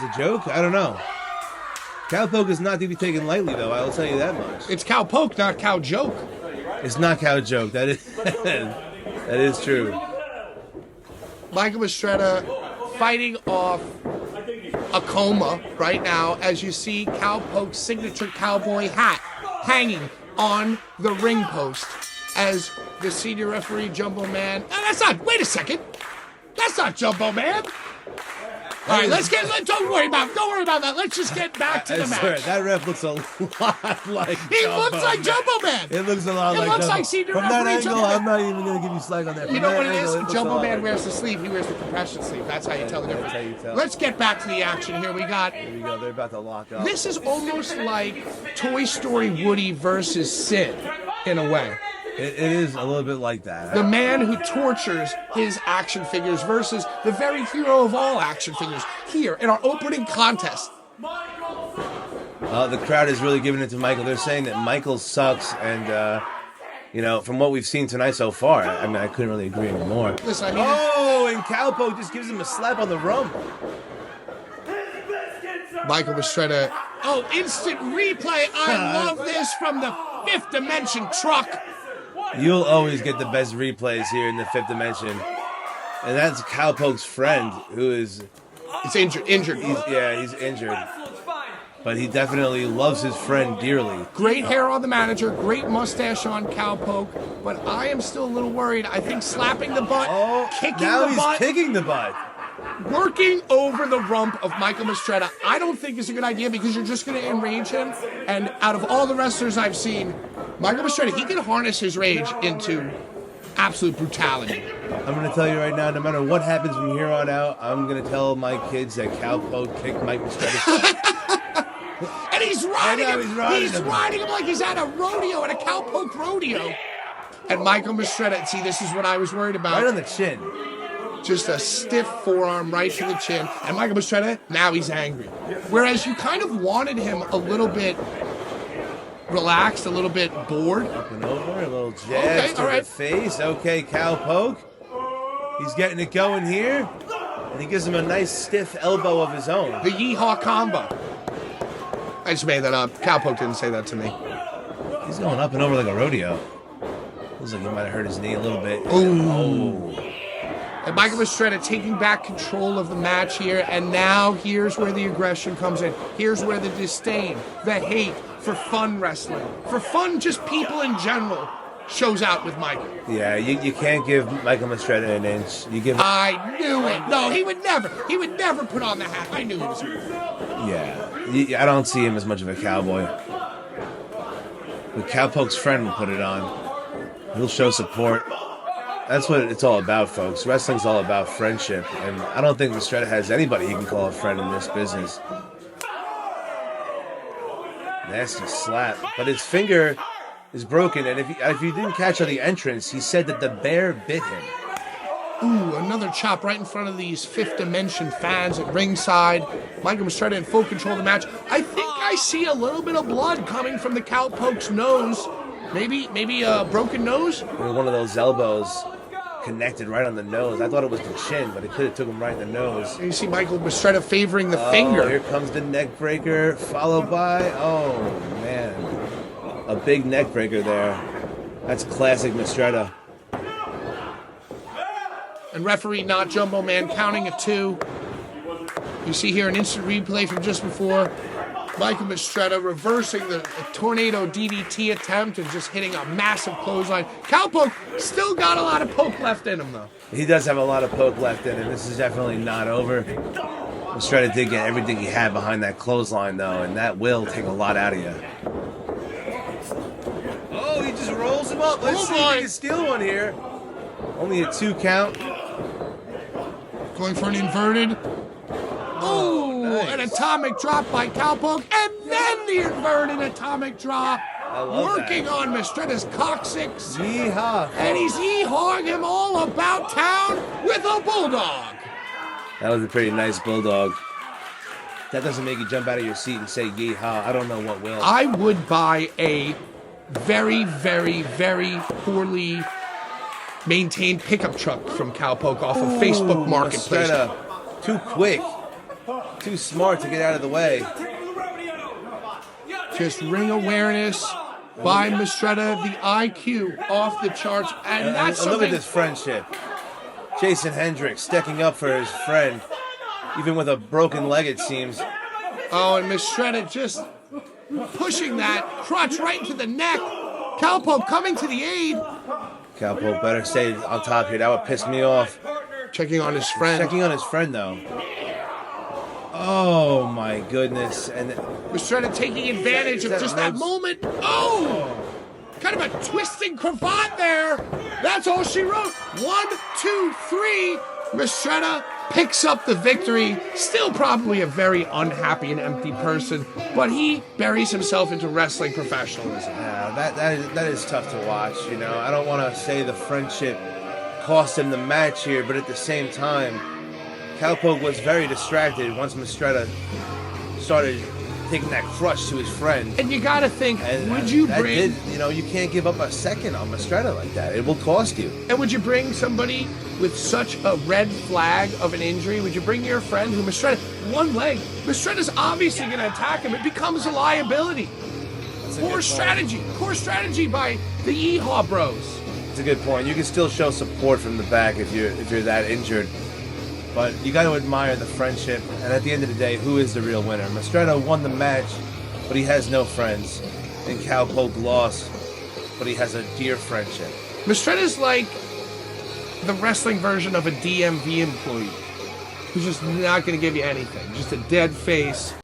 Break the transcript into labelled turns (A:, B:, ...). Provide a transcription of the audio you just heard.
A: a joke? I don't know. Cowpoke is not to be taken lightly, though. I'll tell you that much.
B: It's Cowpoke, not Cow Joke.
A: It's not Cow Joke. That is true.
B: Michael Mistretta fighting off a coma right now as you see Cowpoke's signature cowboy hat hanging on the ring post as the senior referee Jumbo Man. No, that's not. Wait a second. That's not Jumbo Man. All right, don't worry about that. Let's just get back to the match.
A: Swear, that ref looks a lot like
B: He looks like Jumbo Man.
A: It looks a lot like Jumbo.
B: It looks like senior
A: From
B: referee
A: that angle,
B: Jumbo Man.
A: I'm not even going to give you slack on that.
B: You know what it is?
A: It
B: Jumbo Man wears the sleeve. He wears the compression sleeve. That's how you tell the difference.
A: That's how you tell.
B: Let's get back to the action here.
A: Here we go. They're about to lock up.
B: This is almost like Toy Story Woody versus Sid, in a way.
A: It is a little bit like that.
B: The man who tortures his action figures versus the very hero of all action figures here in our opening contest.
A: The crowd is really giving it to Michael. They're saying that Michael sucks, and from what we've seen tonight so far, I mean, I couldn't really agree anymore.
B: Listen,
A: and Cowpoke just gives him a slap on the rump.
B: Michael Mistretta. Oh, instant replay. I love this from the fifth dimension truck.
A: You'll always get the best replays here in the fifth dimension. And that's Cowpoke's friend, who is...
B: He's injured.
A: He's injured. But he definitely loves his friend dearly.
B: Great hair on the manager, great mustache on Cowpoke, but I am still a little worried. I think slapping the butt,
A: kicking the butt.
B: Working over the rump of Michael Mistretta, I don't think is a good idea because you're just going to enrage him. And out of all the wrestlers I've seen, Michael Mistretta, he can harness his rage into absolute brutality.
A: I'm going to tell you right now, no matter what happens from here on out, I'm going to tell my kids that Cowpoke kicked Mike Mistretta.
B: And he's riding him. He's riding him like he's at a rodeo, at a Cowpoke rodeo. And Michael Mistretta, see, this is what I was worried about.
A: Right on the chin.
B: Just a stiff forearm right to the chin. And Michael Mistretta, now he's angry. Whereas you kind of wanted him a little bit relaxed, a little bit bored.
A: Up and over, a little jab to the face. Okay, Cowpoke. He's getting it going here. And he gives him a nice stiff elbow of his own.
B: The yeehaw combo. I just made that up. Cowpoke didn't say that to me.
A: He's going up and over like a rodeo. Looks like he might have hurt his knee a little bit.
B: Ooh. And Michael Mistretta taking back control of the match here, and now here's where the aggression comes in. Here's where the disdain, the hate for fun wrestling, for fun just people in general, shows out with Michael.
A: Yeah, you can't give Michael Mistretta an inch.
B: I knew it. No, he would never put on the hat. I knew he was going to.
A: Yeah, I don't see him as much of a cowboy. But Cowpoke's friend will put it on. He'll show support. That's what it's all about, folks. Wrestling's all about friendship, and I don't think Mistretta has anybody he can call a friend in this business. Nasty slap. But his finger is broken, and if you didn't catch on the entrance, he said that the bear bit him.
B: Ooh, another chop right in front of these fifth dimension fans at ringside. Michael Mistretta in full control of the match. I think I see a little bit of blood coming from the Cowpoke's nose. Maybe a broken nose?
A: One of those elbows connected right on the nose. I thought it was the chin, but it could have took him right in the nose.
B: You see Michael Mistretta favoring the finger.
A: Here comes the neck breaker, followed by, oh man, a big neck breaker there. That's classic Mistretta.
B: And referee not Jumbo Man counting at 2. You see here an instant replay from just before. Michael Mistretta reversing the tornado DDT attempt and just hitting a massive clothesline. Cowpoke still got a lot of poke left in him, though.
A: He does have a lot of poke left in him. This is definitely not over. Mistretta did get everything he had behind that clothesline, though, and that will take a lot out of you. Oh, he just rolls him up. Let's see if he can steal one here. Only a 2 count.
B: Going for an inverted. Oh, nice. An atomic drop by Cowpoke, and then the inverted atomic drop. Working on Mistretta's coccyx.
A: Yeehaw.
B: And he's yeehawing him all about town with a bulldog.
A: That was a pretty nice bulldog. That doesn't make you jump out of your seat and say yeehaw. I don't know what will.
B: I would buy a very, very, very poorly maintained pickup truck from Cowpoke off of Facebook Marketplace.
A: Mistretta, too quick. Too smart to get out of the way.
B: Just ring awareness by Mistretta, the IQ off the charts, and that's
A: look
B: something.
A: at this friendship. Jason Hendricks sticking up for his friend, even with a broken leg, it seems.
B: Oh, and Mistretta just pushing that crutch right into the neck. Cowpoke coming to the aid.
A: Cowpoke better stay on top here. That would piss me off.
B: Checking on his friend.
A: Checking on his friend, though. Oh, my goodness. And
B: Mistretta taking advantage of just that moment. Oh! Kind of a twisting cravat there. That's all she wrote. 1, 2, 3. Mistretta picks up the victory. Still probably a very unhappy and empty person, but he buries himself into wrestling professionalism.
A: Yeah, that is tough to watch, you know. I don't want to say the friendship cost him the match here, but at the same time, Cowpoke was very distracted once Mistretta started taking that crush to his friend.
B: And you gotta think, would you bring...
A: you can't give up a second on Mistretta like that. It will cost you.
B: And would you bring somebody with such a red flag of an injury? Would you bring your friend who Mistretta, one leg, Mistretta's obviously gonna attack him. It becomes a liability. Poor strategy by the Yeehaw Bros.
A: It's a good point. You can still show support from the back if you're that injured. But you got to admire the friendship, and at the end of the day, who is the real winner? Mistretta won the match, but he has no friends. And Cowpoke lost, but he has a dear friendship.
B: Mistretta's like the wrestling version of a DMV employee who's just not going to give you anything. Just a dead face.